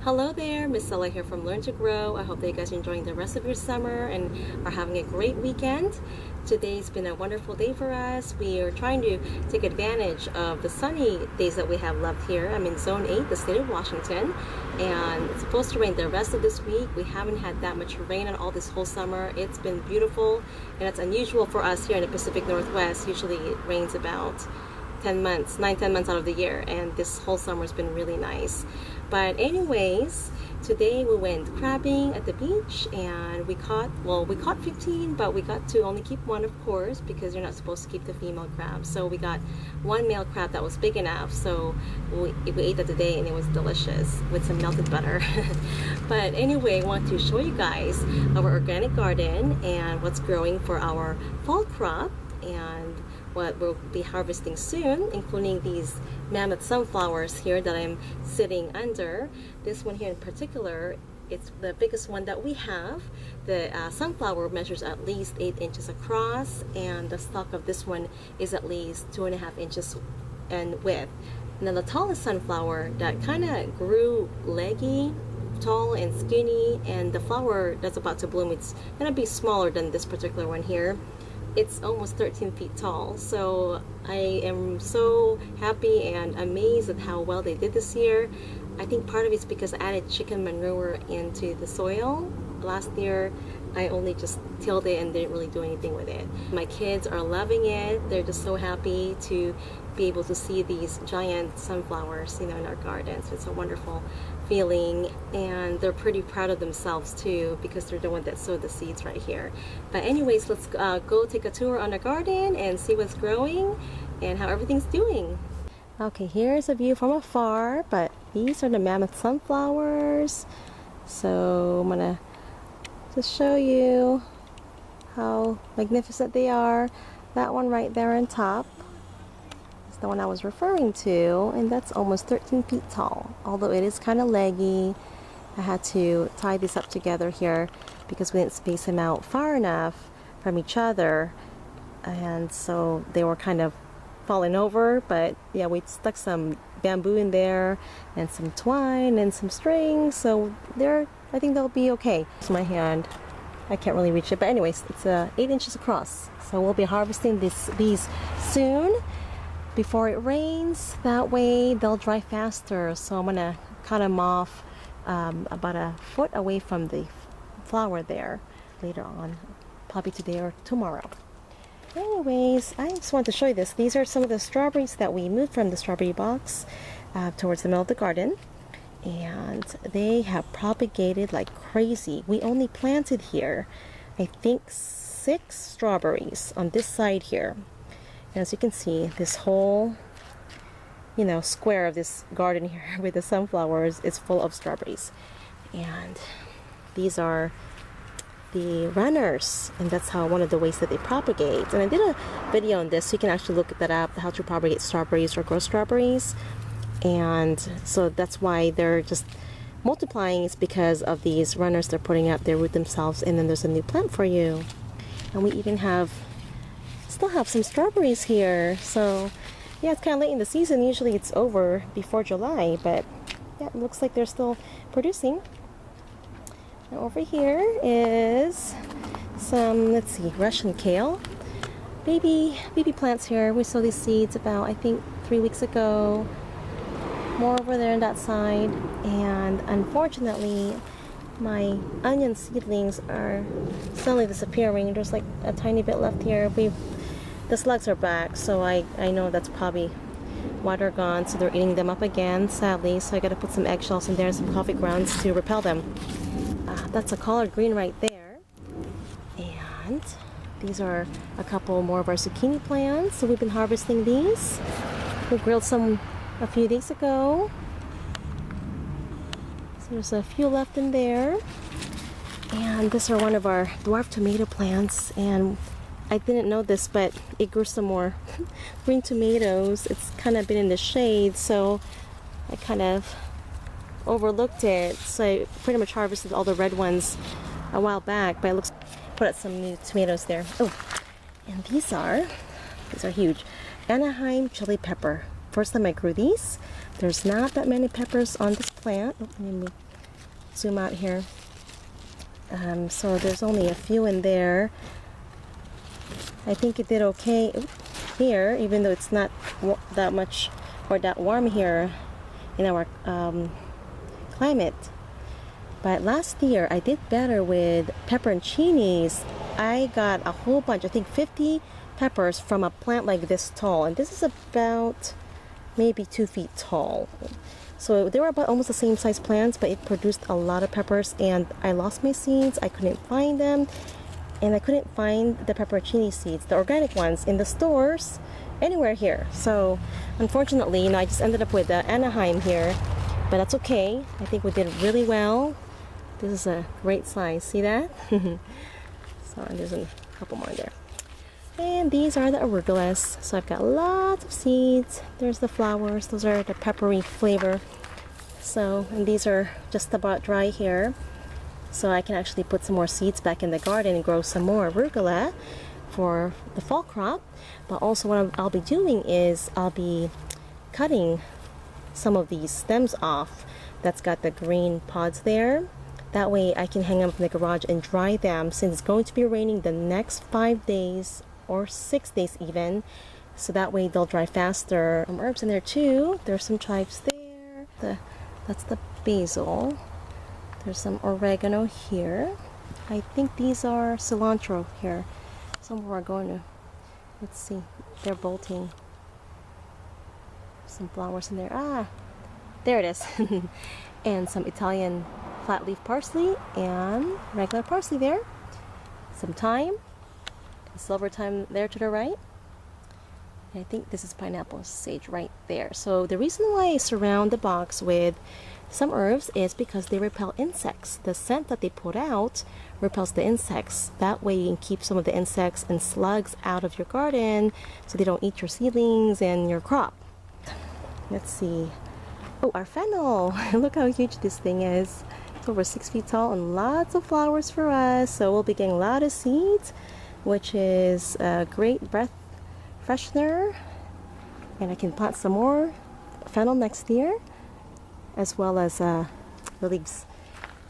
Hello there, Miss Stella here from Learn to Grow. I hope that you guys are enjoying the rest of your summer and are having a great weekend. Today's been a wonderful day for us. We are trying to take advantage of the sunny days that we have left here. I'm in Zone 8, the state of Washington, and it's supposed to rain the rest of this week. We haven't had that much rain at all this whole summer. It's been beautiful, and it's unusual for us here in the Pacific Northwest. Usually it rains about 10 months, 9-10 months out of the year, and this whole summer has been really nice. But anyways, today we went crabbing at the beach and we caught 15, but we got to only keep one, of course, because you're not supposed to keep the female crab. So we got one male crab that was big enough, so we ate that today and it was delicious with some melted butter. But anyway, I want to show you guys our organic garden and what's growing for our fall crop and what we'll be harvesting soon, including these mammoth sunflowers here that I'm sitting under. This one here in particular, it's the biggest one that we have. The sunflower measures at least 8 inches across, and the stalk of this one is at least 2.5 inches in width. And then the tallest sunflower that kind of grew leggy, tall and skinny, and the flower that's about to bloom, it's gonna be smaller than this particular one here. It's almost 13 feet tall, so I am so happy and amazed at how well they did this year. I think part of it's because I added chicken manure into the soil. Last year I only just tilled it and didn't really do anything with it. My kids are loving it. They're just so happy to be able to see these giant sunflowers, in our gardens. It's a wonderful feeling, and they're pretty proud of themselves too, because they're the one that sowed the seeds right here. But anyways, let's go take a tour on the garden and see what's growing and how everything's doing. Okay, here's a view from afar, but these are the mammoth sunflowers. So I'm gonna just show you how magnificent they are. That one right there on top, the one I was referring to, and that's almost 13 feet tall, although it is kind of leggy. I had to tie this up together here because we didn't space them out far enough from each other, and so they were kind of falling over. But yeah, we stuck some bamboo in there and some twine and some string, so I think they'll be okay. It's my hand, I can't really reach it, but anyways, it's 8 inches across, so we'll be harvesting these soon before it rains. That way they'll dry faster, so I'm gonna cut them off about a foot away from the flower there later on, probably today or tomorrow. Anyways, I just want to show you this. These are some of the strawberries that we moved from the strawberry box towards the middle of the garden, and they have propagated like crazy. We only planted here, I think, 6 strawberries on this side here. As you can see, this whole square of this garden here with the sunflowers is full of strawberries, and these are the runners, and that's one of the ways that they propagate. And I did a video on this, so you can actually look that up, how to propagate strawberries or grow strawberries. And so that's why they're just multiplying, is because of these runners they're putting up. They root themselves, and then there's a new plant for you. And we even still have some strawberries here. So yeah, it's kind of late in the season. Usually it's over before July, but yeah, it looks like they're still producing. Now over here is some, let's see, Russian kale. Baby plants here. We sowed these seeds about, I think, 3 weeks ago. More over there on that side. And unfortunately, my onion seedlings are suddenly disappearing. There's like a tiny bit left here. The slugs are back, so I know that's probably why they're gone. So they're eating them up again, sadly. So I gotta put some eggshells in there and some coffee grounds to repel them. That's a collard green right there. And these are a couple more of our zucchini plants. So we've been harvesting these. We grilled some a few days ago. So there's a few left in there. And these are one of our dwarf tomato plants, and I didn't know this, but it grew some more green tomatoes. It's kind of been in the shade, so I kind of overlooked it. So I pretty much harvested all the red ones a while back, but it looks, put out some new tomatoes there. Oh, and these are huge. Anaheim chili pepper. First time I grew these. There's not that many peppers on this plant. Oh, let me zoom out here. So there's only a few in there. I think it did okay here, even though it's not that much or that warm here in our climate. But last year I did better with pepperoncinis. I got a whole bunch, I think 50 peppers from a plant like this tall, and this is about maybe 2 feet tall. So they were about almost the same size plants, but it produced a lot of peppers, and I lost my seeds. I couldn't find them, and I couldn't find the pepperoncini seeds, the organic ones, in the stores anywhere here. So unfortunately, I just ended up with the Anaheim here, but that's okay. I think we did really well. This is a great size. See that? So there's a couple more there. And these are the arugulas. So I've got lots of seeds. There's the flowers. Those are the peppery flavor. So, and these are just about dry here. So I can actually put some more seeds back in the garden and grow some more arugula for the fall crop. But also what I'll be doing is I'll be cutting some of these stems off that's got the green pods there. That way I can hang them in the garage and dry them, since it's going to be raining the next 5 days or 6 days even. So that way they'll dry faster. Some herbs in there too. There's some chives there. That's the basil. There's some oregano here. I think these are cilantro here. Some are going to, let's see, they're bolting. Some flowers in there. Ah, there it is. And some Italian flat leaf parsley and regular parsley there. Some thyme, silver thyme there to the right. And I think this is pineapple sage right there. So the reason why I surround the box with some herbs is because they repel insects. The scent that they put out repels the insects. That way you can keep some of the insects and slugs out of your garden so they don't eat your seedlings and your crop. Let's see. Oh, our fennel. Look how huge this thing is. It's over 6 feet tall and lots of flowers for us. So we'll be getting a lot of seeds, which is a great breath freshener. And I can plant some more fennel next year, as well as the leaves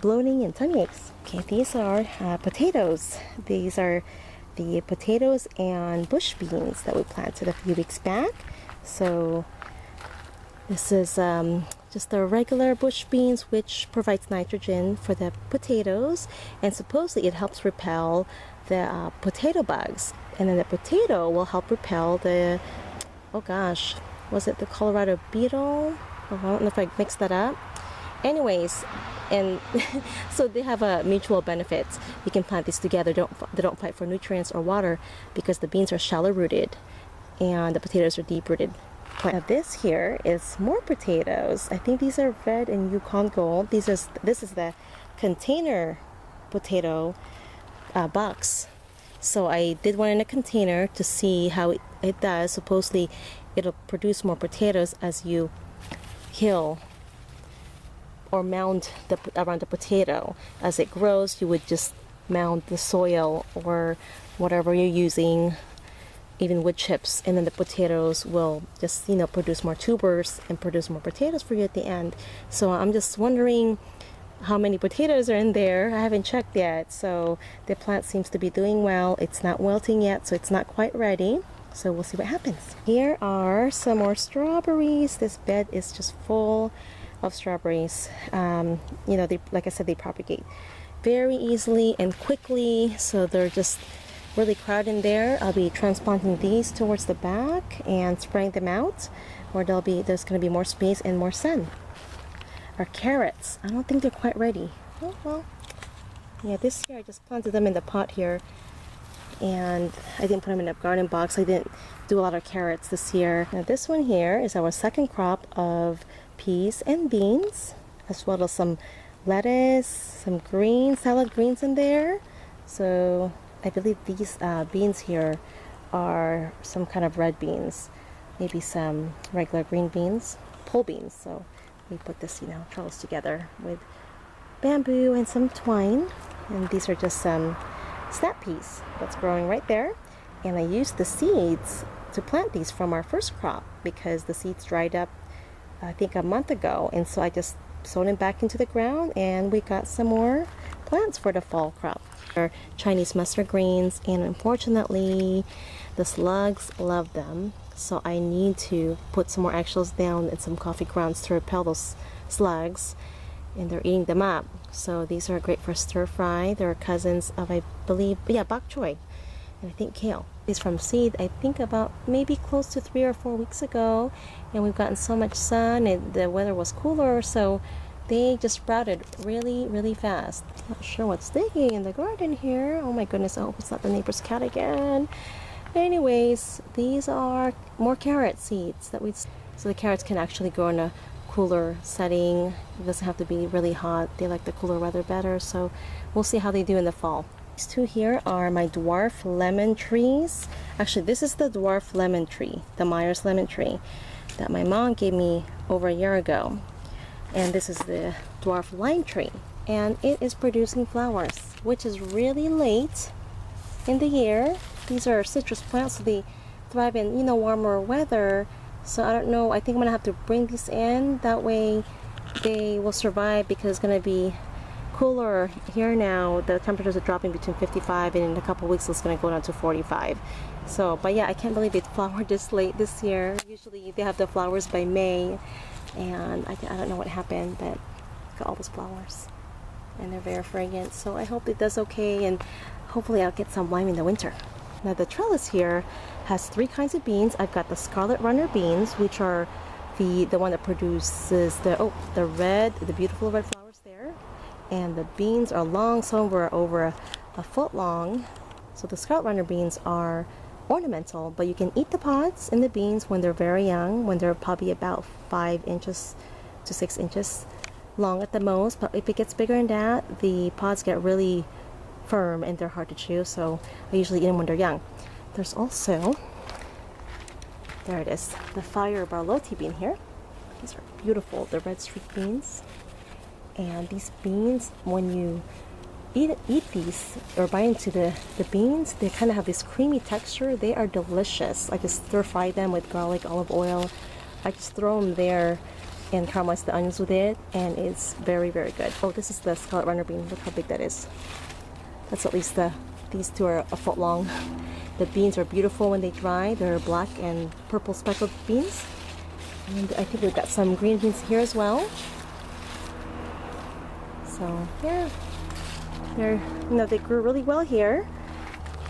blooming and tummy aches. Okay, these are potatoes. These are the potatoes and bush beans that we planted a few weeks back. So this is just the regular bush beans, which provides nitrogen for the potatoes, and supposedly it helps repel the potato bugs. And then the potato will help repel the, oh gosh, was it the Colorado beetle? Oh, I don't know if I mixed that up. Anyways, and so they have a mutual benefit. You can plant these together. They don't fight for nutrients or water because the beans are shallow rooted and the potatoes are deep rooted. Now this here is more potatoes. I think these are red and Yukon Gold. This is the container potato box. So I did one in a container to see how it does. Supposedly it'll produce more potatoes as you hill or mound around the potato. As it grows, you would just mound the soil or whatever you're using, even wood chips, and then the potatoes will just, produce more tubers and produce more potatoes for you at the end. So I'm just wondering how many potatoes are in there. I haven't checked yet. So the plant seems to be doing well. It's not wilting yet, so it's not quite ready. So we'll see what happens. Here are some more strawberries. This bed is just full of strawberries. Like I said, they propagate very easily and quickly, so they're just really crowded in there. I'll be transplanting these towards the back and spraying them out, where there's going to be more space and more sun. Our carrots, I don't think they're quite ready. Oh well, yeah, this year I just planted them in the pot here, and I didn't put them in a garden box. I didn't do a lot of carrots this year. Now this one here is our second crop of peas and beans, as well as some lettuce, some salad greens in there. So I believe these beans here are some kind of red beans, maybe some regular green beans, pole beans. So we put this, trellis together with bamboo and some twine, and these are just some snap peas that's growing right there. And I used the seeds to plant these from our first crop because the seeds dried up I think a month ago, and so I just sowed them back into the ground, and we got some more plants for the fall crop. Our Chinese mustard greens, and unfortunately the slugs love them, so I need to put some more eggshells down and some coffee grounds to repel those slugs, and they're eating them up. So these are great for stir fry. They're cousins of, I believe, yeah, bok choy, and I think kale. These from seed, I think about maybe close to 3 or 4 weeks ago, and we've gotten so much sun and the weather was cooler, so they just sprouted really fast. Not sure what's digging in the garden here. Oh my goodness, I hope it's not the neighbor's cat again. Anyways, these are more carrot seeds that we, so the carrots can actually grow in a cooler setting. It doesn't have to be really hot. They like the cooler weather better, so we'll see how they do in the fall. These two here are my dwarf lemon trees. Actually, this is the dwarf lemon tree, the Myers lemon tree that my mom gave me over a year ago. And this is the dwarf lime tree, and it is producing flowers, which is really late in the year. These are citrus plants, so they thrive in, you know, warmer weather. So I don't know, I think I'm gonna have to bring these in, that way they will survive, because it's gonna be cooler here now. The temperatures are dropping between 55, and in a couple weeks it's gonna go down to 45. So, but yeah, I can't believe it flowered this late this year. Usually they have the flowers by May, and I don't know what happened, but got all those flowers, and they're very fragrant. So I hope it does okay, and hopefully I'll get some lime in the winter. Now the trellis here has 3 kinds of beans. I've got the scarlet runner beans, which are the one that produces the beautiful red flowers there, and the beans are long, some were over a foot long. So the scarlet runner beans are ornamental, but you can eat the pods and the beans when they're very young, when they're probably about 5 inches to 6 inches long at the most. But if it gets bigger than that, the pods get really firm and they're hard to chew, so I usually eat them when they're young. There's also, there it is, the fire barlotti bean here. These are beautiful, the red streak beans. And these beans, when you eat these or bite into the beans, they kind of have this creamy texture. They are delicious. I just stir fry them with garlic, olive oil. I just throw them there and caramelize the onions with it, and it's very good. Oh, this is the scarlet runner bean. Look how big that is. That's at least these two are a foot long. The beans are beautiful when they dry. They're black and purple speckled beans. And I think we've got some green beans here as well. So yeah, they grew really well here.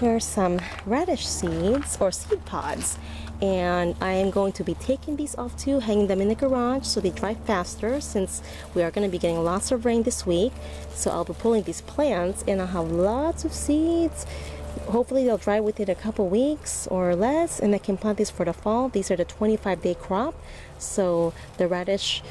Here are some radish seeds or seed pods, and I am going to be taking these off too, hanging them in the garage so they dry faster, since we are going to be getting lots of rain this week. So I'll be pulling these plants, and I'll have lots of seeds. Hopefully they'll dry within a couple weeks or less, and I can plant these for the fall. These are the 25-day crop, so the radish,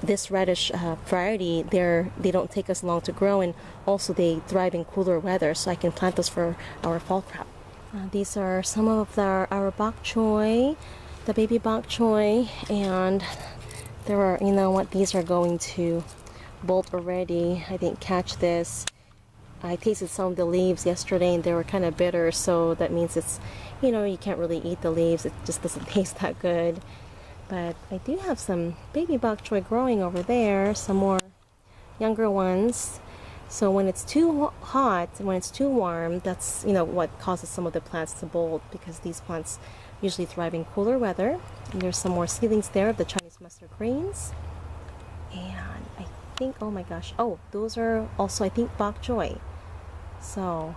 this radish variety, they don't take as long to grow, and also they thrive in cooler weather, so I can plant those for our fall crop. These are some of our bok choy, the baby bok choy, and there are, you know what, these are going to bolt already. I didn't catch this. I tasted some of the leaves yesterday and they were kind of bitter, so that means it's, you know, you can't really eat the leaves. It just doesn't taste that good. But I do have some baby bok choy growing over there, some more younger ones. So when it's too hot, when it's too warm, that's, you know, what causes some of the plants to bolt, because these plants usually thrive in cooler weather. And there's some more seedlings there of the Chinese mustard greens. And I think, oh my gosh, oh, those are also, I think, bok choy. So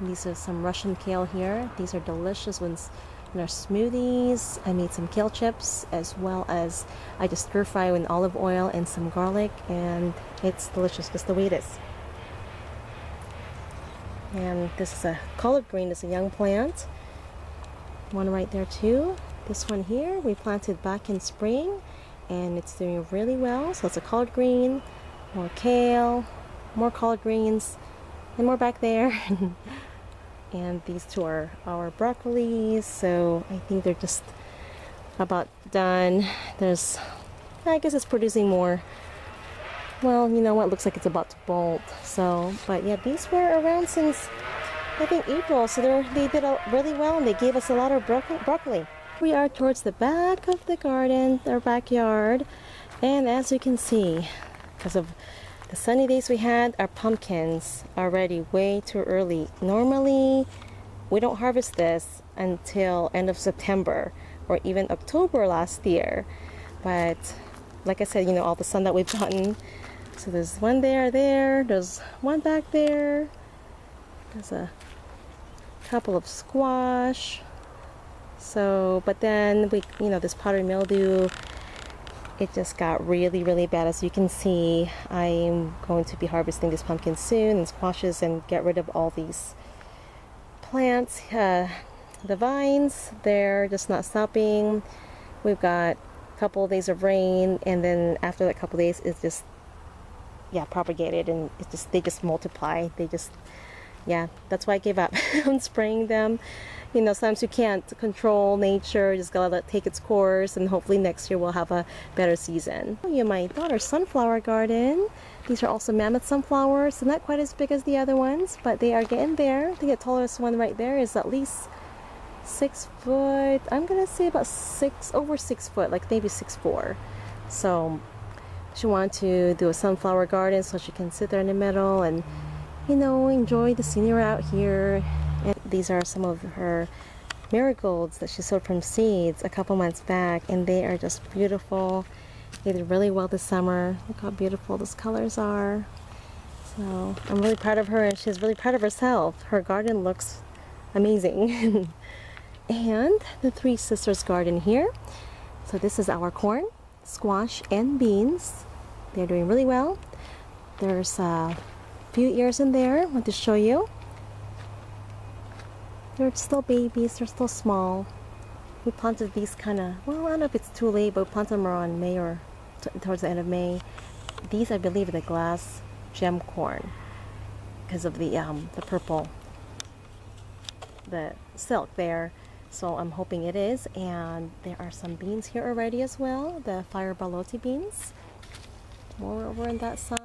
these are some Russian kale here. These are delicious ones in our smoothies. I made some kale chips, as well as I just stir fry with olive oil and some garlic, and it's delicious just the way it is. And this is a collard green. It's a young plant. One right there too. This one here we planted back in spring, and it's doing really well. So it's a collard green, more kale, more collard greens, and more back there. And these two are our broccolis, so I think they're just about done. There's, I guess it's producing more. Well, you know what, looks like it's about to bolt. So, but yeah, these were around since, I think, April, so they did really well, and they gave us a lot of broccoli. We are towards the back of the garden, our backyard, And as you can see, because of the sunny days we had, our pumpkins are ready way too early. Normally, we don't harvest this until end of September or even October last year. But like I said, you know, all the sun that we've gotten. So there's one there's one back there. There's a couple of squash. So, but then you know, this powdery mildew, it just got really, really bad. As you can see, I'm going to be harvesting this pumpkin soon and squashes and get rid of all these plants. The vines, they're just not stopping. We've got a couple of days of rain, and then after that couple of days, it's just, yeah, propagated, and they just multiply. Yeah, that's why I gave up on spraying them. You know, sometimes you can't control nature, just gotta let it take its course, and hopefully next year we'll have a better season. You my daughter's sunflower garden. These are also mammoth sunflowers, so not quite as big as the other ones, but they are getting there. I think the tallest one right there is at least 6 foot. I'm gonna say about over 6 foot, like maybe 6'4". So she wanted to do a sunflower garden so she can sit there in the middle and, you know, enjoy the scenery out here. And these are some of her marigolds that she sowed from seeds a couple months back, and they are just beautiful. They did really well this summer. Look how beautiful those colors are. So I'm really proud of her, and she's really proud of herself. Her garden looks amazing. And the Three Sisters garden here. So this is our corn, squash, and beans. They're doing really well. There's a few ears in there I want to show you. They're still babies, they're still small. We planted these kind of, well, I don't know if it's too late, but we planted them around May or towards the end of May. These, I believe, are the glass gem corn because of the purple, the silk there. So I'm hoping it is. And there are some beans here already as well, the fire balotti beans. More over on that side.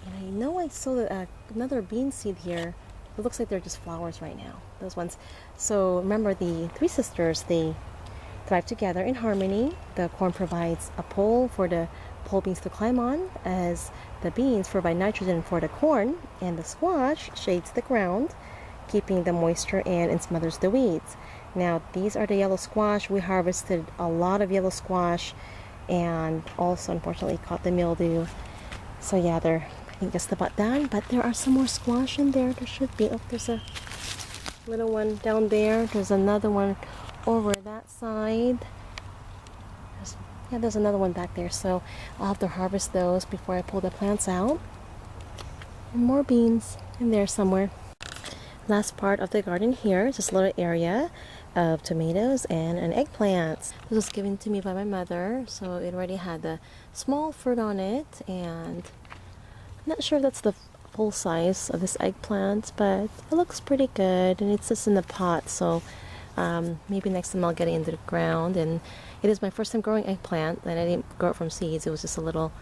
And I know I saw another bean seed here. It looks like they're just flowers right now, those ones. So remember, the Three Sisters, they thrive together in harmony. The corn provides a pole for the pole beans to climb on, as the beans provide nitrogen for the corn, and the squash shades the ground, keeping the moisture in and smothers the weeds. Now, these are the yellow squash. We harvested a lot of yellow squash and also unfortunately caught the mildew. So yeah, they're just about done, but there are some more squash in there. There should be. Oh, there's a little one down there. There's another one over that side. There's another one back there. So I'll have to harvest those before I pull the plants out. And more beans in there somewhere. Last part of the garden here is this little area of tomatoes and an eggplant. This was given to me by my mother, so it already had the small fruit on it, and I'm not sure if that's the full size of this eggplant, but it looks pretty good, and it's just in the pot, so maybe next time I'll get it into the ground. And it is my first time growing eggplant, and I didn't grow it from seeds. It was just a little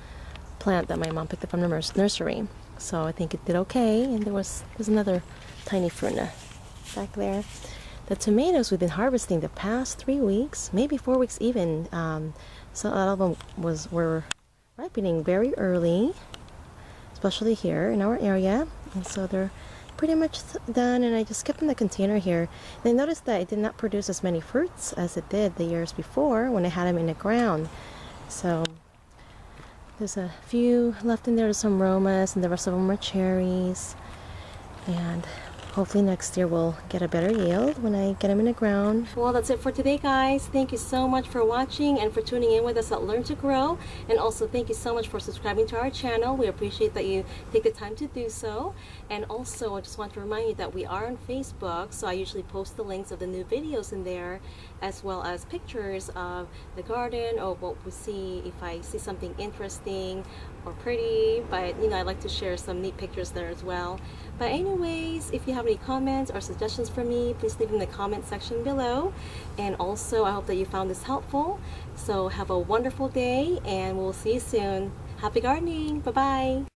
plant that my mom picked up from the nursery, so I think it did okay. And there's another tiny fruit back there. The tomatoes we've been harvesting the past 3 weeks, maybe 4 weeks even. So a lot of them were ripening very early, especially here in our area, and so they're pretty much done. And I just kept in the container here, and I noticed that it did not produce as many fruits as it did the years before when I had them in the ground. So there's a few left in there. There's some romas, and the rest of them are cherries, and hopefully next year we'll get a better yield when I get them in the ground. Well, that's it for today, guys. Thank you so much for watching and for tuning in with us at Learn to Grow. And also thank you so much for subscribing to our channel. We appreciate that you take the time to do so. And also, I just want to remind you that we are on Facebook, so I usually post the links of the new videos in there, as well as pictures of the garden or what we see, if I see something interesting or pretty. But you know, I like to share some neat pictures there as well. But anyways, if you have any comments or suggestions for me, please leave in the comment section below. And also, I hope that you found this helpful. So have a wonderful day, and we'll see you soon. Happy gardening. Bye bye.